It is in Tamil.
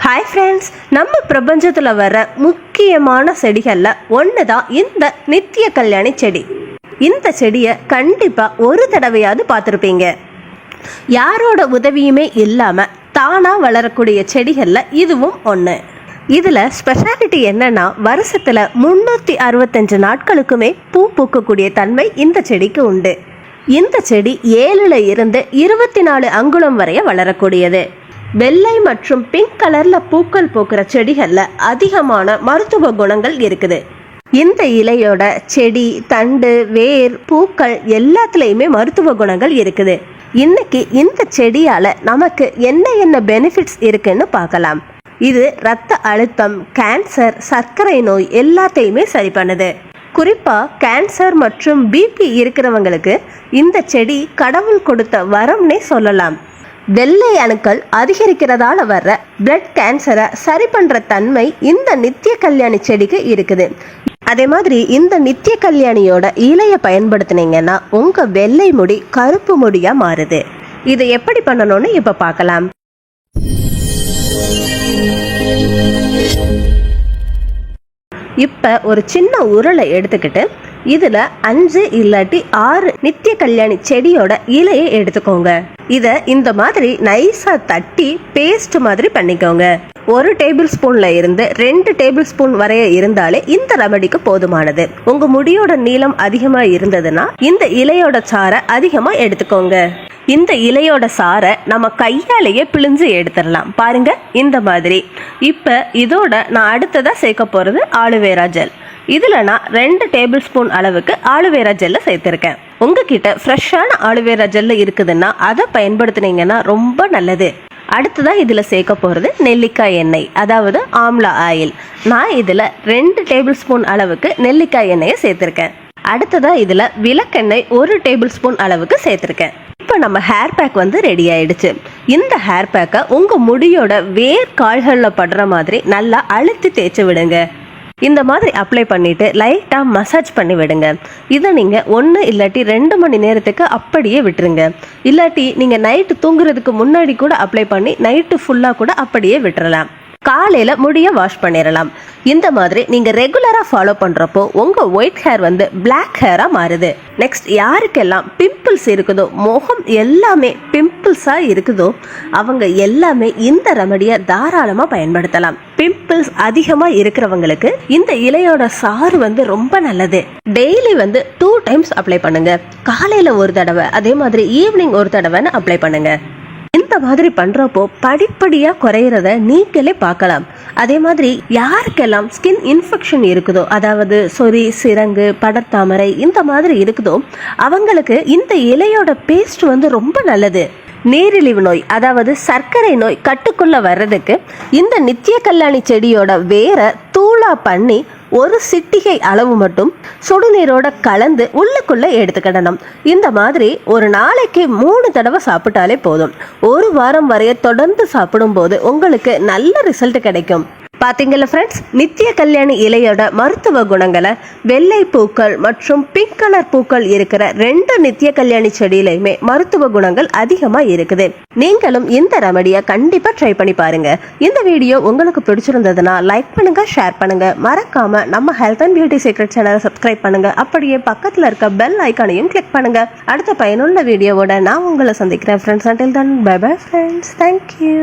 ஹாய் ஃப்ரெண்ட்ஸ், நம்ம பிரபஞ்சத்தில் வர முக்கியமான செடிகளில் ஒன்று தான் இந்த நித்திய கல்யாணி செடி. இந்த செடியை கண்டிப்பாக ஒரு தடவையாவது பார்த்துருப்பீங்க. யாரோட உதவியுமே இல்லாமல் தானாக வளரக்கூடிய செடிகளில் இதுவும் ஒன்று. இதில் ஸ்பெஷாலிட்டி என்னன்னா, வருஷத்தில் 365 நாட்களுக்குமே பூ பூக்கக்கூடிய தன்மை இந்த செடிக்கு உண்டு. இந்த செடி 7 இருந்து 24 அங்குலம் வரைய வளரக்கூடியது. வெள்ளை மற்றும் பிங்க் கலர்ல பூக்கள் பூக்கிற செடிகள்ல அதிகமான மருத்துவ குணங்கள் இருக்குது. இந்த இலையோட செடி, தண்டு, வேர், பூக்கள் எல்லாத்துலயுமே மருத்துவ குணங்கள் இருக்குது. இன்னைக்கு இந்த செடியால நமக்கு என்ன பெனிஃபிட்ஸ் இருக்குன்னு பார்க்கலாம். இது இரத்த அழுத்தம், கேன்சர், சர்க்கரை நோய் எல்லாத்தையுமே சரி பண்ணுது. குறிப்பா கேன்சர் மற்றும் பிபி இருக்கிறவங்களுக்கு இந்த செடி கடவுள் கொடுத்த வரம்னே சொல்லலாம். வெள்ளை அணுக்கள் அதிகரிக்கிறதால வர்ற பிளட் கேன்சரை சரி பண்ற தன்மை இந்த நித்திய கல்யாணி செடிக்கு இருக்குது. அதே மாதிரி இந்த நித்திய கல்யாணியோட இலையை பயன்படுத்தினீங்கன்னா உங்க வெள்ளை முடி கருப்பு முடியா மாறுது. இதை எப்படி பண்ணணும்னு இப்ப பார்க்கலாம். இப்ப ஒரு சின்ன உருளை எடுத்துக்கிட்டு இதுல 5 இல்லாட்டி 6 நித்திய கல்யாணி செடியோட இலையை எடுத்துக்கோங்க. இத இந்த மாதிரி நைஸா தட்டி பேஸ்ட் மாதிரி பண்ணிக்கோங்க. 1 டேபிள் ஸ்பூன்ல இருந்து 2 டேபிள் ஸ்பூன் வரைய இருந்தாலே இந்த ரெமடிக்கு போதுமானது. உங்க முடியோட நீளம் அதிகமா இருந்ததுன்னா இந்த இலையோட சாறை அதிகமா எடுத்துக்கோங்க. இந்த இலையோட சாறை நம்ம கையாலேயே பிழிஞ்சு எடுத்துடலாம். பாருங்க, இந்த மாதிரி. இப்ப இதோட நான் அடுத்ததா சேர்க்க போறது ஆலுவேரா ஜெல். இதுல நான் 2 டேபிள் ஸ்பூன் அளவுக்கு ஆலுவேரா ஜெல்லை சேர்த்திருக்கேன். உங்ககிட்ட ஃப்ரெஷ்ஷான ஆலுவேரா ஜெல் இருக்குதுன்னா அதை பயன்படுத்தினீங்கன்னா ரொம்ப நல்லது. அடுத்ததா இதுல சேர்க்க போறது நெல்லிக்காய் எண்ணெய், அதாவது ஆம்லா ஆயில். நான் இதுல 2 டேபிள் ஸ்பூன் அளவுக்கு நெல்லிக்காய் எண்ணெயை சேர்த்திருக்கேன். அடுத்ததா இதுல விளக்கெண்ணெய் 1 டேபிள் ஸ்பூன் அளவுக்கு சேர்த்திருக்கேன். இப்போ நம்ம ஹேர் பேக் வந்து ரெடி ஆயிடுச்சு. இந்த ஹேர் பேக்கை உங்க முடியோட வேர் கால்களில் படுற மாதிரி நல்லா அழுத்தி தேய்ச்சி விடுங்க. இந்த மாதிரி அப்ளை பண்ணிட்டு லைட்டா மசாஜ் பண்ணி விடுங்க. இதை நீங்க 1 இல்லாட்டி 2 மணி நேரத்துக்கு அப்படியே விட்டுருங்க. இல்லாட்டி நீங்க நைட்டு தூங்குறதுக்கு முன்னாடி கூட அப்ளை பண்ணி நைட்டு ஃபுல்லா கூட அப்படியே விட்டுறலாம். காலையில முடிய வாஷ் பண்ணிடலாம். இந்த மாதிரி நீங்க ரெகுலரா ஃபாலோ பண்றப்போ உங்க ஒயிட் ஹேர் வந்து பிளாக் ஹேரா மாறுது. நெக்ஸ்ட், யாருக்கெல்லாம் பிம்பிள்ஸ் இருக்குதோ, முகம் எல்லாமே பிம்பிள்ஸா இருக்குதோ, அவங்க எல்லாமே இந்த ரெமடியை தாராளமா பயன்படுத்தலாம். பிம்பிள்ஸ் அதிகமா இருக்கிறவங்களுக்கு இந்த இலையோட சாறு வந்து ரொம்ப நல்லது. டெய்லி வந்து 2 டைம்ஸ் அப்ளை பண்ணுங்க. காலையில ஒரு தடவை, அதே மாதிரி ஈவினிங் ஒரு தடவைன்னு அப்ளை பண்ணுங்க. இந்த மாதிரி பண்றப்போ படிப்படியா குறையறத நீங்களே பார்க்கலாம். அதே மாதிரி யாருக்கெல்லாம் ஸ்கின் இன்ஃபெக்ஷன் இருக்குதோ, அதாவது சொறி, சிரங்கு, படர்தாமரை இந்த மாதிரி இருக்குதோ, அவங்களுக்கு இந்த இலையோட பேஸ்ட் வந்து ரொம்ப நல்லது. நீரிழிவு நோய், அதாவது சர்க்கரை நோய் கட்டுக்குள்ள வர்றதுக்கு இந்த நித்திய கல்யாணி செடியோட வேரை தூளா பண்ணி 1 சிட்டிகை அளவு மட்டும் சுடுநீரோட கலந்து உள்ளுக்குள்ள எடுத்துக்கிடணும். இந்த மாதிரி ஒரு நாளைக்கு 3 தடவை சாப்பிட்டாலே போதும். 1 வாரம் வரைய தொடர்ந்து சாப்பிடும் போது உங்களுக்கு நல்ல ரிசல்ட் கிடைக்கும். பாத்தீங்கல்ல ஃப்ரெண்ட்ஸ், நித்திய கல்யாணி இலையோட மருத்துவ குணங்களை வெள்ளை பூக்கள் மற்றும் பிங்க் கலர் பூக்கள் இருக்கிற 2 நித்திய கல்யாணி செடியிலையுமே மருத்துவ குணங்கள் அதிகமா இருக்குது. நீங்களும் இந்த ரெமடியை கண்டிப்பா ட்ரை பண்ணி பாருங்க. இந்த வீடியோ உங்களுக்கு பிடிச்சிருந்ததுன்னா லைக் பண்ணுங்க, ஷேர் பண்ணுங்க. மறக்காம நம்ம ஹெல்த் அண்ட் பியூட்டி சீக்ரெட் சேனலை சப்ஸ்கிரைப் பண்ணுங்க. அப்படியே பக்கத்துல இருக்க பெல் ஐக்கானையும் கிளிக் பண்ணுங்க. அடுத்த பயனுள்ள வீடியோவோட நான் உங்களை சந்திக்கிறேன் friends. until then, bye bye friends. Thank you.